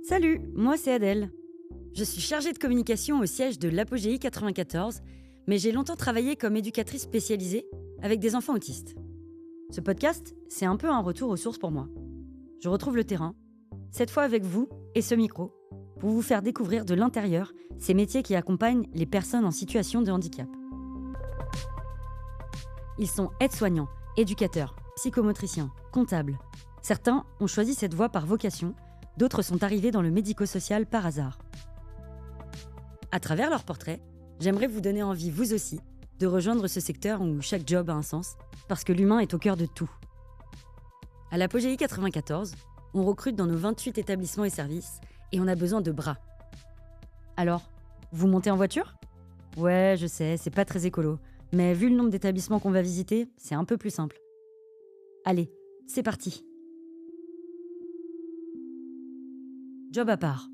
Salut, moi c'est Adèle. Je suis chargée de communication au siège de l'Apogéi 94, mais j'ai longtemps travaillé comme éducatrice spécialisée avec des enfants autistes. Ce podcast, c'est un peu un retour aux sources pour moi. Je retrouve le terrain, cette fois avec vous et ce micro, pour vous faire découvrir de l'intérieur ces métiers qui accompagnent les personnes en situation de handicap. Ils sont aides-soignants, éducateurs, psychomotriciens, comptables. Certains ont choisi cette voie par vocation, d'autres sont arrivés dans le médico-social par hasard. À travers leurs portraits, j'aimerais vous donner envie, vous aussi, de rejoindre ce secteur où chaque job a un sens, parce que l'humain est au cœur de tout. À l'Apogéi 94, on recrute dans nos 28 établissements et services, et on a besoin de bras. Alors, vous montez en voiture ? Ouais, je sais, c'est pas très écolo, mais vu le nombre d'établissements qu'on va visiter, c'est un peu plus simple. Allez, c'est parti. Job à part,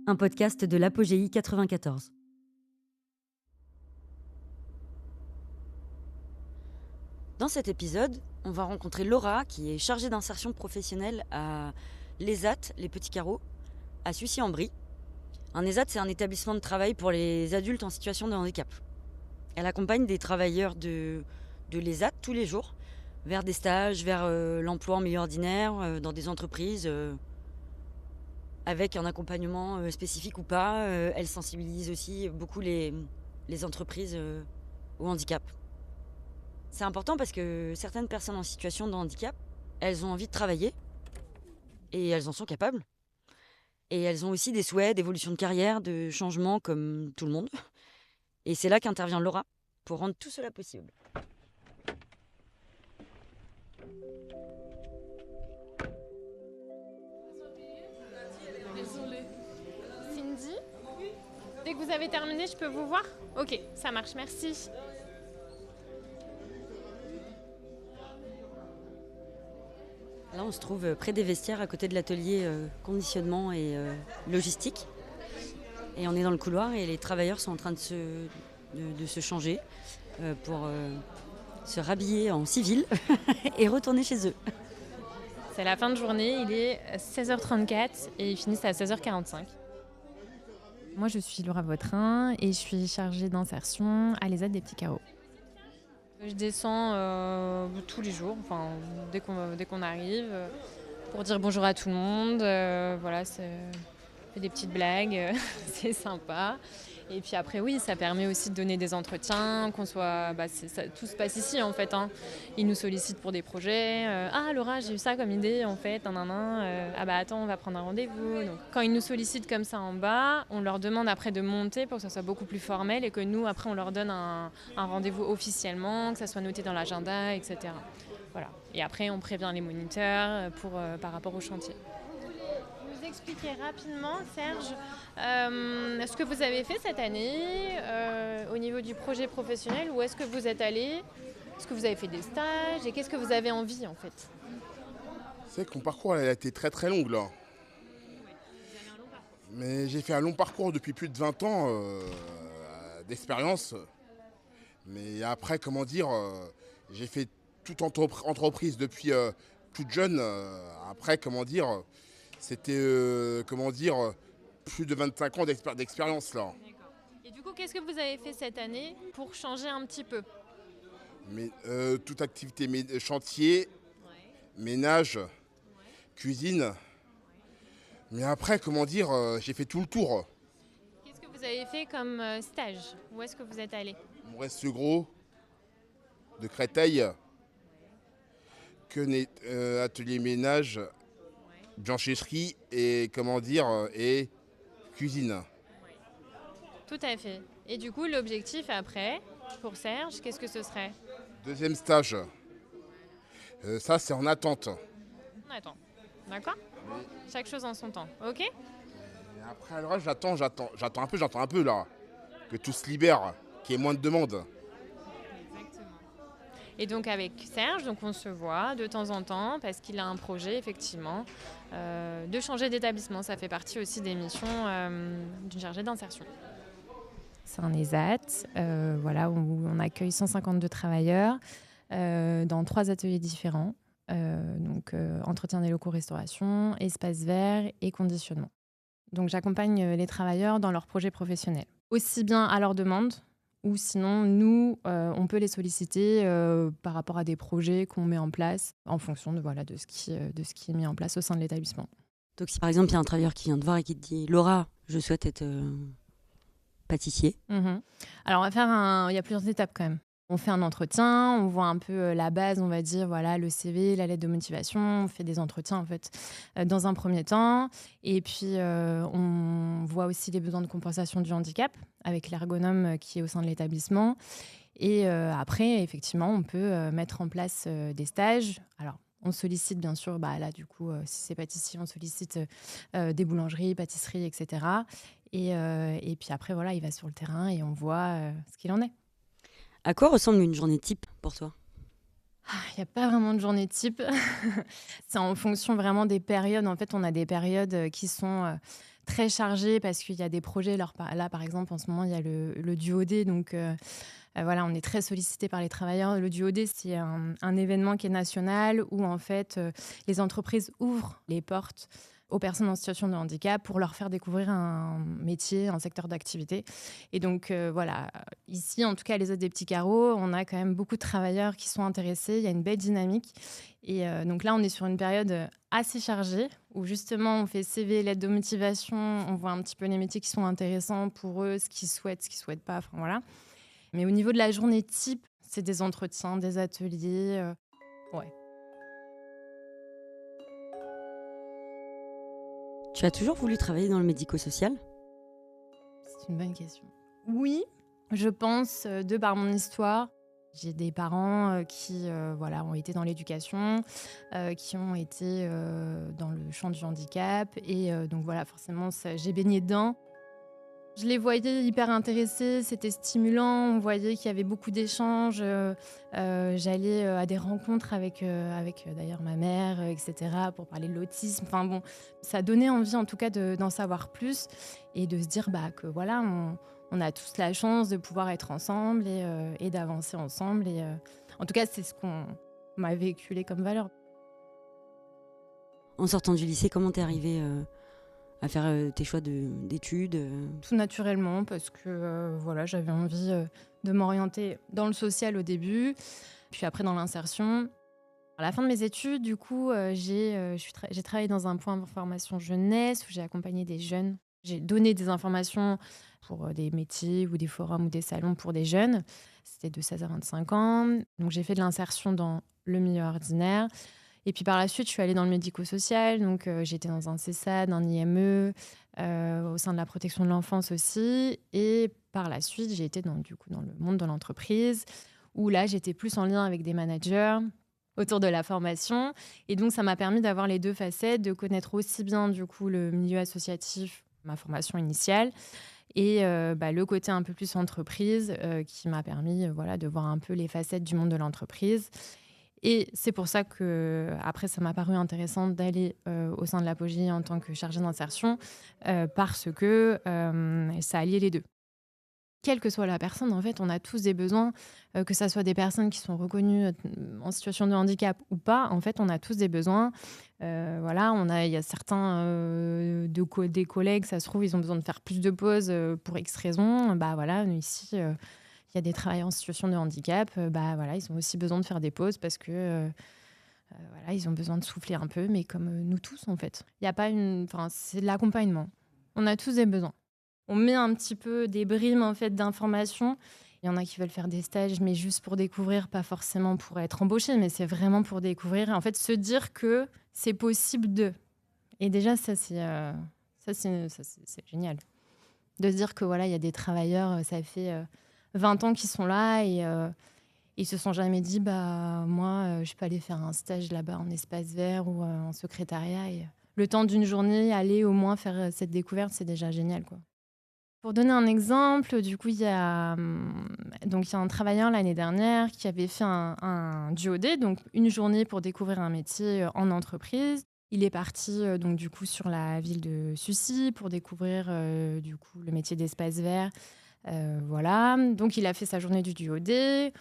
un podcast de l'Apogéi 94. Dans cet épisode, on va rencontrer Laura qui est chargée d'insertion professionnelle à l'ESAT, les Petits Carreaux, à Sucy-en-Brie. Un ESAT, c'est un établissement de travail pour les adultes en situation de handicap. Elle accompagne des travailleurs de l'ESAT tous les jours vers des stages, vers l'emploi en milieu ordinaire, dans des entreprises, avec un accompagnement spécifique ou pas. Elle sensibilise aussi beaucoup les entreprises au handicap. C'est important parce que certaines personnes en situation de handicap, elles ont envie de travailler et elles en sont capables. Et elles ont aussi des souhaits d'évolution de carrière, de changement comme tout le monde. Et c'est là qu'intervient Laura pour rendre tout cela possible. Cindy, dès que vous avez terminé, je peux vous voir ? Ok, ça marche, merci. Là, on se trouve près des vestiaires, à côté de l'atelier conditionnement et logistique. Et on est dans le couloir et les travailleurs sont en train de se changer pour se rhabiller en civil et retourner chez eux. C'est la fin de journée, il est 16h34 et ils finissent à 16h45. Moi, je suis Laura Vautrin et je suis chargée d'insertion à l'ESAT des Petits Carreaux. Je descends tous les jours, enfin, dès qu'on arrive, pour dire bonjour à tout le monde. Voilà, fait des petites blagues, c'est sympa. Et puis après, oui, ça permet aussi de donner des entretiens, qu'on soit, tout se passe ici en fait. Ils nous sollicitent pour des projets. Ah Laura, j'ai eu ça comme idée en fait. Attends, on va prendre un rendez-vous. Donc, quand ils nous sollicitent comme ça en bas, on leur demande après de monter pour que ça soit beaucoup plus formel et que nous après on leur donne un rendez-vous officiellement, que ça soit noté dans l'agenda, etc. Voilà. Et après on prévient les moniteurs par rapport au chantier. Expliquer rapidement, Serge, ce que vous avez fait cette année au niveau du projet professionnel, où est-ce que vous êtes allé, est-ce que vous avez fait des stages et qu'est-ce que vous avez envie en fait ? C'est vrai que mon parcours a été très très long là. Mais j'ai fait un long parcours depuis plus de 20 ans d'expérience. Mais après, j'ai fait toute entreprise depuis toute jeune. Après, c'était plus de 25 ans d'expérience là. D'accord. Et du coup, qu'est-ce que vous avez fait cette année pour changer un petit peu ? Mais toute activité, chantier, ménage, cuisine. Mais après, j'ai fait tout le tour. Qu'est-ce que vous avez fait comme stage ? Où est-ce que vous êtes allé ? Mon reste gros de Créteil, atelier ménage, blanchisserie et et cuisine. Tout à fait. Et du coup, l'objectif après, pour Serge, qu'est-ce que ce serait ? Deuxième stage. Ça, c'est en attente. On attend. D'accord ? Chaque chose en son temps. Ok ? Et après, alors, j'attends un peu là. Que tout se libère, qu'il y ait moins de demandes. Exactement. Et donc avec Serge, on se voit de temps en temps parce qu'il a un projet effectivement de changer d'établissement. Ça fait partie aussi des missions d'une chargée d'insertion. C'est un ESAT où on accueille 152 travailleurs dans 3 ateliers différents. Entretien des locaux, restauration, espace vert et conditionnement. Donc j'accompagne les travailleurs dans leurs projets professionnels, aussi bien à leur demande, ou sinon nous, on peut les solliciter par rapport à des projets qu'on met en place en fonction de ce qui est mis en place au sein de l'établissement. Donc si par exemple il y a un travailleur qui vient te voir et qui te dit « Laura, je souhaite être pâtissier », Alors il y a plusieurs étapes quand même. On fait un entretien, on voit un peu la base, on va dire, voilà, le CV, la lettre de motivation. On fait des entretiens, en fait, dans un premier temps. Et puis, on voit aussi les besoins de compensation du handicap avec l'ergonome qui est au sein de l'établissement. Et après, effectivement, on peut mettre en place des stages. Alors, on sollicite, bien sûr, là, du coup, si c'est pâtissier, on sollicite des boulangeries, pâtisseries, etc. Et puis après, voilà, il va sur le terrain et on voit ce qu'il en est. À quoi ressemble une journée type pour toi ? Il n'y a pas vraiment de journée type. C'est en fonction vraiment des périodes. En fait, on a des périodes qui sont très chargées parce qu'il y a des projets. Là, par exemple, en ce moment, il y a le duodé. Donc, voilà, on est très sollicité par les travailleurs. Le duodé, c'est un événement qui est national où, en fait, les entreprises ouvrent les portes aux personnes en situation de handicap pour leur faire découvrir un métier, un secteur d'activité. Et donc, voilà, ici, en tout cas, les Hôtes des Petits Carreaux, on a quand même beaucoup de travailleurs qui sont intéressés. Il y a une belle dynamique. Et donc là, on est sur une période assez chargée où justement, on fait CV, lettre de motivation, on voit un petit peu les métiers qui sont intéressants pour eux, ce qu'ils souhaitent pas, enfin voilà. Mais au niveau de la journée type, c'est des entretiens, des ateliers, ouais. Tu as toujours voulu travailler dans le médico-social ? C'est une bonne question. Oui, je pense, de par mon histoire. J'ai des parents qui ont été dans l'éducation, qui ont été dans le champ du handicap. Et donc voilà, forcément, j'ai baigné dedans. Je les voyais hyper intéressés, c'était stimulant. On voyait qu'il y avait beaucoup d'échanges. J'allais à des rencontres avec d'ailleurs ma mère, etc., pour parler de l'autisme. Enfin bon, ça donnait envie en tout cas d'en savoir plus et de se dire que voilà, on a tous la chance de pouvoir être ensemble et d'avancer ensemble. Et en tout cas, c'est ce qu'on m'a véhiculé comme valeur. En sortant du lycée, comment t'es arrivée à faire tes choix d'études Tout naturellement, parce que j'avais envie de m'orienter dans le social au début, puis après dans l'insertion. À la fin de mes études, du coup, j'ai travaillé dans un point d'information jeunesse où j'ai accompagné des jeunes. J'ai donné des informations pour des métiers ou des forums ou des salons pour des jeunes. C'était de 16 à 25 ans. Donc j'ai fait de l'insertion dans le milieu ordinaire. Et puis par la suite, je suis allée dans le médico-social. Donc j'étais dans un CESAD, un IME, au sein de la protection de l'enfance aussi. Et par la suite, j'ai été dans le monde de l'entreprise, où là, j'étais plus en lien avec des managers autour de la formation. Et donc, ça m'a permis d'avoir les deux facettes, de connaître aussi bien du coup le milieu associatif, ma formation initiale, et le côté un peu plus entreprise qui m'a permis de voir un peu les facettes du monde de l'entreprise. Et c'est pour ça que après ça m'a paru intéressant d'aller au sein de l'Apogée en tant que chargée d'insertion parce que ça alliait les deux. Quelle que soit la personne, en fait, on a tous des besoins, que ça soit des personnes qui sont reconnues en situation de handicap ou pas. En fait, on a tous des besoins. Il y a certains des collègues, ça se trouve, ils ont besoin de faire plus de pauses pour X raisons. Ici, il y a des travailleurs en situation de handicap. Ils ont aussi besoin de faire des pauses parce que ils ont besoin de souffler un peu, mais comme nous tous, en fait. Il y a pas c'est de l'accompagnement. On a tous des besoins. On met un petit peu des brimes en fait d'informations. Il y en a qui veulent faire des stages, mais juste pour découvrir, pas forcément pour être embauché, mais c'est vraiment pour découvrir. Et en fait, se dire que c'est possible de. Et déjà, ça c'est génial. De se dire que il y a des travailleurs, ça fait 20 ans qu'ils sont là et ils se sont jamais dit, moi, je peux aller faire un stage là-bas en espace vert ou en secrétariat. Et le temps d'une journée, aller au moins faire cette découverte, c'est déjà génial, quoi. Pour donner un exemple, du coup, il y a un travailleur l'année dernière qui avait fait un duodé, donc une journée pour découvrir un métier en entreprise. Il est parti sur la ville de Sucy pour découvrir le métier d'espace vert. Donc il a fait sa journée du duodé.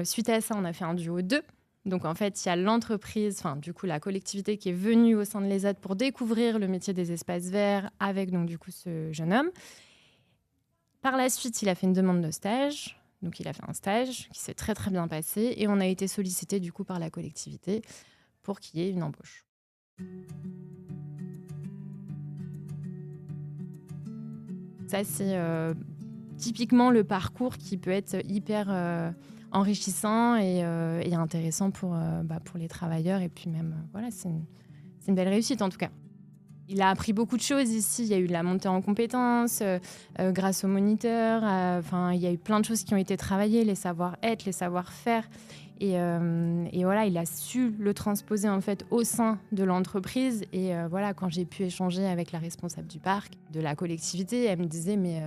Suite à ça, on a fait un duo 2. Donc en fait, il y a l'entreprise, enfin du coup la collectivité qui est venue au sein de l'ESAT pour découvrir le métier des espaces verts avec donc du coup ce jeune homme. Par la suite, il a fait une demande de stage. Donc il a fait un stage qui s'est très très bien passé et on a été sollicité du coup par la collectivité pour qu'il y ait une embauche. Ça c'est typiquement le parcours qui peut être hyper enrichissant et intéressant pour les travailleurs. Et puis même, voilà, c'est une belle réussite en tout cas. Il a appris beaucoup de choses ici. Il y a eu de la montée en compétences grâce aux moniteurs. Il y a eu plein de choses qui ont été travaillées, les savoir-être, les savoir-faire. Et voilà, il a su le transposer en fait au sein de l'entreprise. Et voilà, quand j'ai pu échanger avec la responsable du parc, de la collectivité, elle me disait mais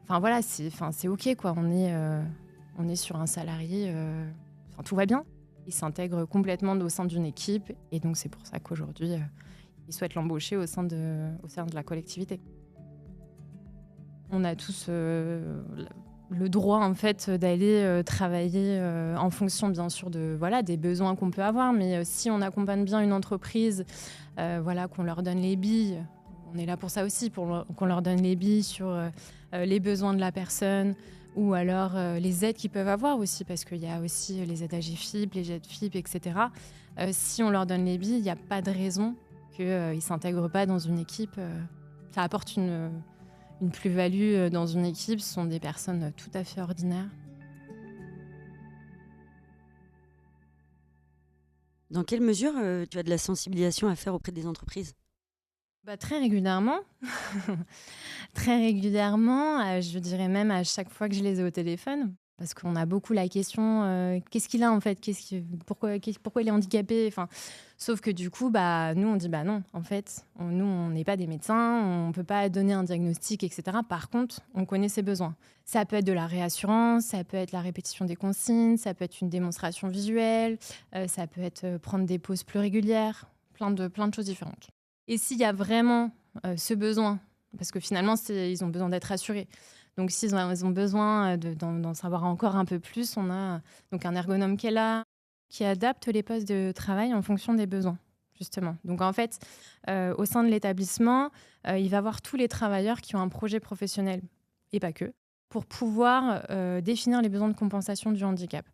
voilà, c'est ok quoi. On est sur un salarié, tout va bien. Il s'intègre complètement au sein d'une équipe et donc c'est pour ça qu'aujourd'hui, il souhaite l'embaucher au sein de la collectivité. On a tous le droit en fait d'aller travailler en fonction bien sûr des besoins qu'on peut avoir, mais si on accompagne bien une entreprise, qu'on leur donne les billes, on est là pour ça aussi, pour qu'on leur donne les billes sur les besoins de la personne, ou alors les aides qu'ils peuvent avoir aussi, parce qu'il y a aussi les aides AGFIP, les aides FIP, etc. Si on leur donne les billes, il n'y a pas de raison qu'ils ne s'intègrent pas dans une équipe. Ça apporte une plus-value dans une équipe. Ce sont des personnes tout à fait ordinaires. Dans quelle mesure tu as de la sensibilisation à faire auprès des entreprises ? Très régulièrement. Très régulièrement, je dirais même à chaque fois que je les ai au téléphone. Parce qu'on a beaucoup la question, qu'est-ce qu'il a en fait ? Pourquoi il est handicapé ? Sauf que du coup, nous on dit non, en fait, nous on n'est pas des médecins, on ne peut pas donner un diagnostic, etc. Par contre, on connaît ses besoins. Ça peut être de la réassurance, ça peut être la répétition des consignes, ça peut être une démonstration visuelle, ça peut être prendre des pauses plus régulières, plein de choses différentes. Et s'il y a vraiment ce besoin, parce que finalement, ils ont besoin d'être rassurés. Donc, s'ils ont besoin d'en savoir encore un peu plus, on a donc un ergonome qui est là, qui adapte les postes de travail en fonction des besoins, justement. Donc, en fait, au sein de l'établissement, il va voir tous les travailleurs qui ont un projet professionnel, et pas que, pour pouvoir définir les besoins de compensation du handicap.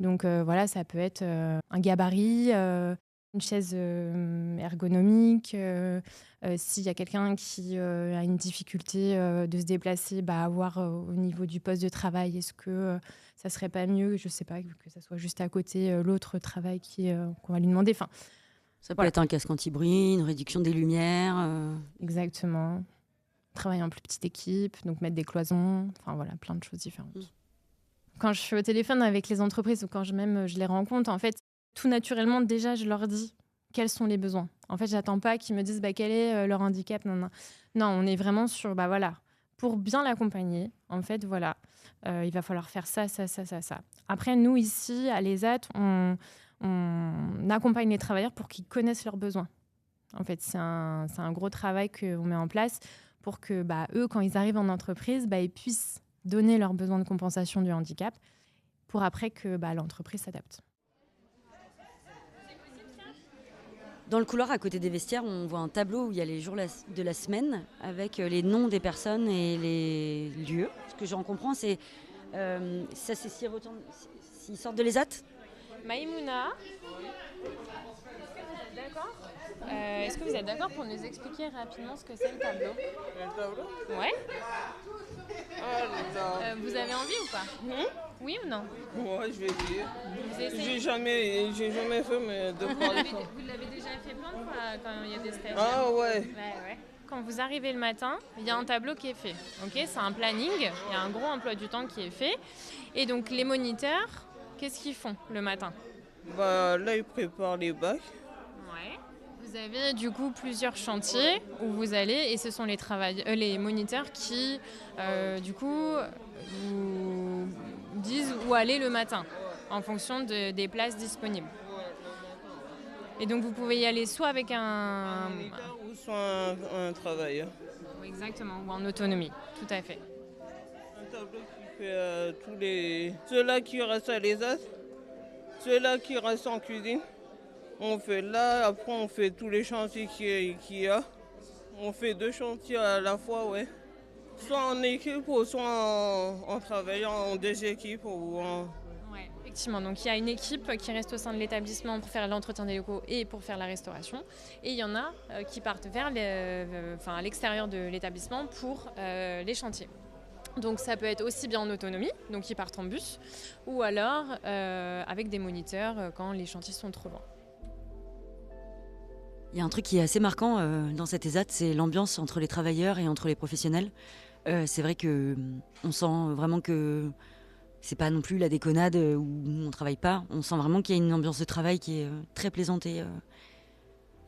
Donc, ça peut être un gabarit, une chaise ergonomique. S'il y a quelqu'un qui a une difficulté de se déplacer, à voir au niveau du poste de travail, est-ce que ça serait pas mieux, je sais pas, que ça soit juste à côté l'autre travail qu'on va lui demander. Ça peut être un casque anti-bruit, une réduction des lumières. Exactement. Travailler en plus petite équipe, donc mettre des cloisons, plein de choses différentes. Quand je suis au téléphone avec les entreprises ou quand je les rencontre, en fait, tout naturellement, déjà, je leur dis quels sont les besoins. En fait, j'attends pas qu'ils me disent quel est leur handicap. Non, on est vraiment sur, pour bien l'accompagner, en fait, il va falloir faire ça. Après, nous, ici, à l'ESAT, on accompagne les travailleurs pour qu'ils connaissent leurs besoins. En fait, c'est un gros travail qu'on met en place pour que, eux, quand ils arrivent en entreprise, ils puissent donner leurs besoins de compensation du handicap pour après que l'entreprise s'adapte. Dans le couloir à côté des vestiaires, on voit un tableau où il y a les jours de la semaine avec les noms des personnes et les lieux. Ce que j'en comprends, c'est ça, c'est s'ils sortent de l'ESAT. Maïmouna, d'accord. Est-ce que vous êtes d'accord pour nous expliquer rapidement ce que c'est le tableau ? Le tableau ? Ouais. Vous avez envie ou pas ? Oui ou non ? Moi, je vais dire. Vous essayez ? J'ai jamais fait, mais de fois. Vous l'avez déjà fait plein de fois quand il y a des stagiaires ? Ah ouais. Ouais. Quand vous arrivez le matin, il y a un tableau qui est fait. Okay, c'est un planning, il y a un gros emploi du temps qui est fait. Et donc les moniteurs, qu'est-ce qu'ils font le matin ? Là, ils préparent les bacs. Ouais. Vous avez du coup plusieurs chantiers où vous allez et ce sont les moniteurs qui du coup vous disent où aller le matin en fonction des places disponibles. Et donc vous pouvez y aller soit avec un moniteur ou soit un travailleur. Exactement, ou en autonomie, tout à fait. Un tableau qui fait tous ceux-là qui restent à l'ESAT. Ceux-là qui restent en cuisine, on fait là, après on fait tous les chantiers qu'il y a. On fait 2 chantiers à la fois, ouais. Soit en équipe ou soit en travaillant en 2 équipes ou en... Ouais, effectivement. Donc il y a une équipe qui reste au sein de l'établissement pour faire l'entretien des locaux et pour faire la restauration. Et il y en a qui partent vers à l'extérieur de l'établissement pour les chantiers. Donc ça peut être aussi bien en autonomie, donc ils partent en bus, ou alors avec des moniteurs quand les chantiers sont trop loin. Il y a un truc qui est assez marquant dans cette ESAT, c'est l'ambiance entre les travailleurs et entre les professionnels. C'est vrai qu'on sent vraiment que c'est pas non plus la déconnade où nous on travaille pas. On sent vraiment qu'il y a une ambiance de travail qui est très plaisante et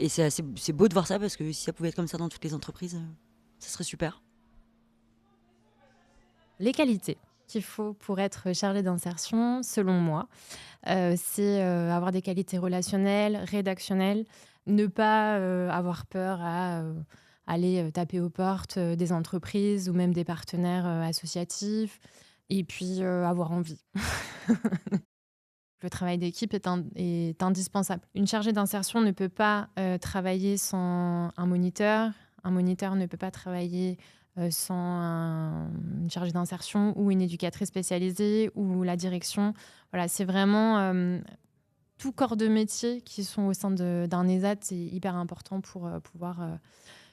c'est beau de voir ça parce que si ça pouvait être comme ça dans toutes les entreprises, ça serait super. Les qualités qu'il faut pour être chargé d'insertion, selon moi, c'est avoir des qualités relationnelles, rédactionnelles, ne pas avoir peur à aller taper aux portes des entreprises ou même des partenaires associatifs, et puis avoir envie. Le travail d'équipe est indispensable. Une chargée d'insertion ne peut pas travailler sans un moniteur ne peut pas travailler sans une chargée d'insertion ou une éducatrice spécialisée ou la direction. Voilà, c'est vraiment tout corps de métier qui sont au sein d'un ESAT, c'est hyper important pour pouvoir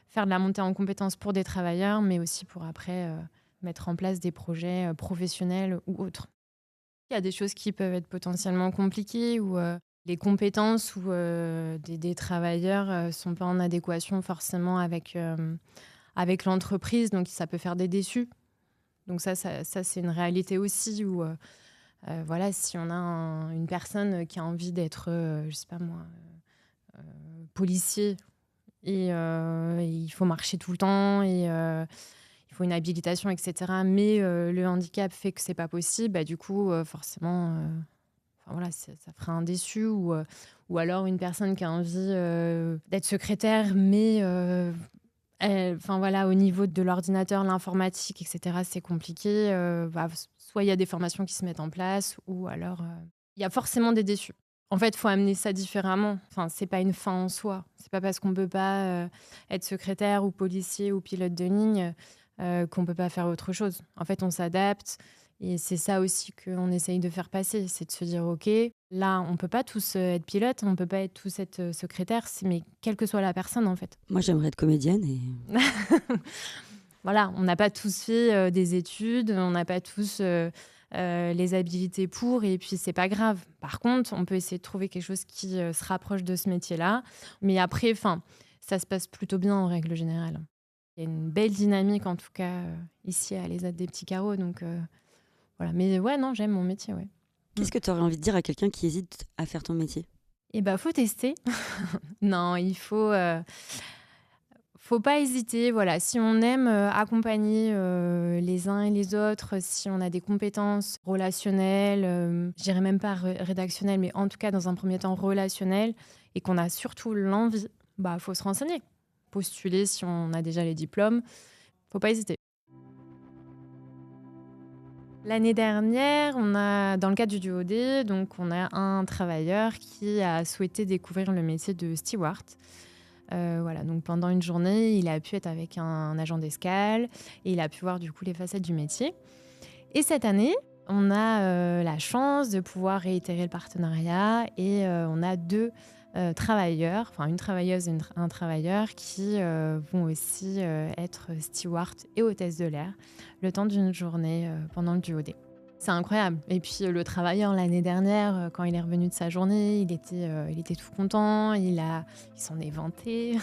faire de la montée en compétences pour des travailleurs, mais aussi pour après mettre en place des projets professionnels ou autres. Il y a des choses qui peuvent être potentiellement compliquées ou les compétences ou des travailleurs ne sont pas en adéquation forcément avec l'entreprise, donc ça peut faire des déçus. Donc ça c'est une réalité aussi où voilà, si on a une personne qui a envie d'être, je sais pas moi, policier et il faut marcher tout le temps et il faut une habilitation, etc. Mais le handicap fait que c'est pas possible, bah, du coup forcément, voilà, ça ferait un déçu ou alors une personne qui a envie d'être secrétaire, mais voilà, au niveau de l'ordinateur, l'informatique, etc., c'est compliqué. Soit il y a des formations qui se mettent en place, ou alors il y a forcément des déçus. En fait, il faut amener ça différemment. Enfin, c'est pas une fin en soi. C'est pas parce qu'on peut pas être secrétaire ou policier ou pilote de ligne qu'on peut pas faire autre chose. En fait, on s'adapte. Et c'est ça aussi qu'on essaye de faire passer, c'est de se dire, OK, là, on peut pas tous être pilote, on peut pas être tous être secrétaire, mais quelle que soit la personne, en fait. Moi, j'aimerais être comédienne et... Voilà, on n'a pas tous fait des études, on n'a pas tous les habilités pour, et puis c'est pas grave. Par contre, on peut essayer de trouver quelque chose qui se rapproche de ce métier-là. Mais après, ça se passe plutôt bien en règle générale. Il y a une belle dynamique, en tout cas, ici à l'ESAT des Petits Carreaux, donc... Voilà. Mais ouais, non, j'aime mon métier, ouais. Qu'est-ce que tu aurais envie de dire à quelqu'un qui hésite à faire ton métier ? Faut tester. Non, il faut pas hésiter. Voilà, si on aime accompagner les uns et les autres, si on a des compétences relationnelles, je dirais même pas rédactionnelles, mais en tout cas dans un premier temps relationnelles, et qu'on a surtout l'envie, faut se renseigner, postuler si on a déjà les diplômes. Faut pas hésiter. L'année dernière, dans le cadre du DUOD, donc on a un travailleur qui a souhaité découvrir le métier de steward. Voilà, donc pendant une journée, il a pu être avec un agent d'escale et il a pu voir du coup les facettes du métier. Et cette année, on a la chance de pouvoir réitérer le partenariat et on a 2 travailleurs, enfin une travailleuse et un travailleur qui vont aussi être steward et hôtesse de l'air le temps d'une journée pendant le DUOD. C'est incroyable. Et puis le travailleur l'année dernière, quand il est revenu de sa journée, il était tout content, il s'en est vanté.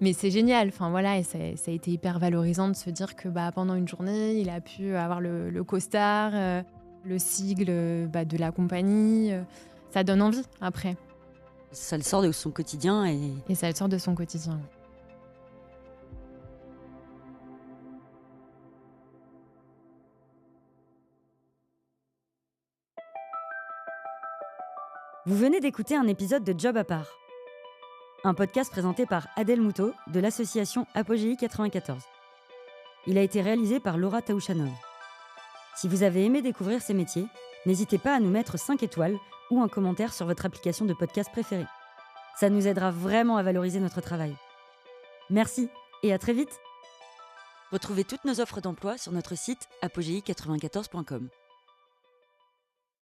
Mais c'est génial. Enfin voilà, et ça a été hyper valorisant de se dire que pendant une journée, il a pu avoir le costard, le sigle de la compagnie. Ça donne envie après. Ça le sort de son quotidien et ça le sort de son quotidien. Vous venez d'écouter un épisode de Job à part, un podcast présenté par Adèle Moutot de l'association Apogéi 94. Il a été réalisé par Laura Taouchanov. Si vous avez aimé découvrir ces métiers, N'hésitez pas à nous mettre 5 étoiles ou un commentaire sur votre application de podcast préférée. Ça nous aidera vraiment à valoriser notre travail. Merci et à très vite. Retrouvez toutes nos offres d'emploi sur notre site apogei94.com.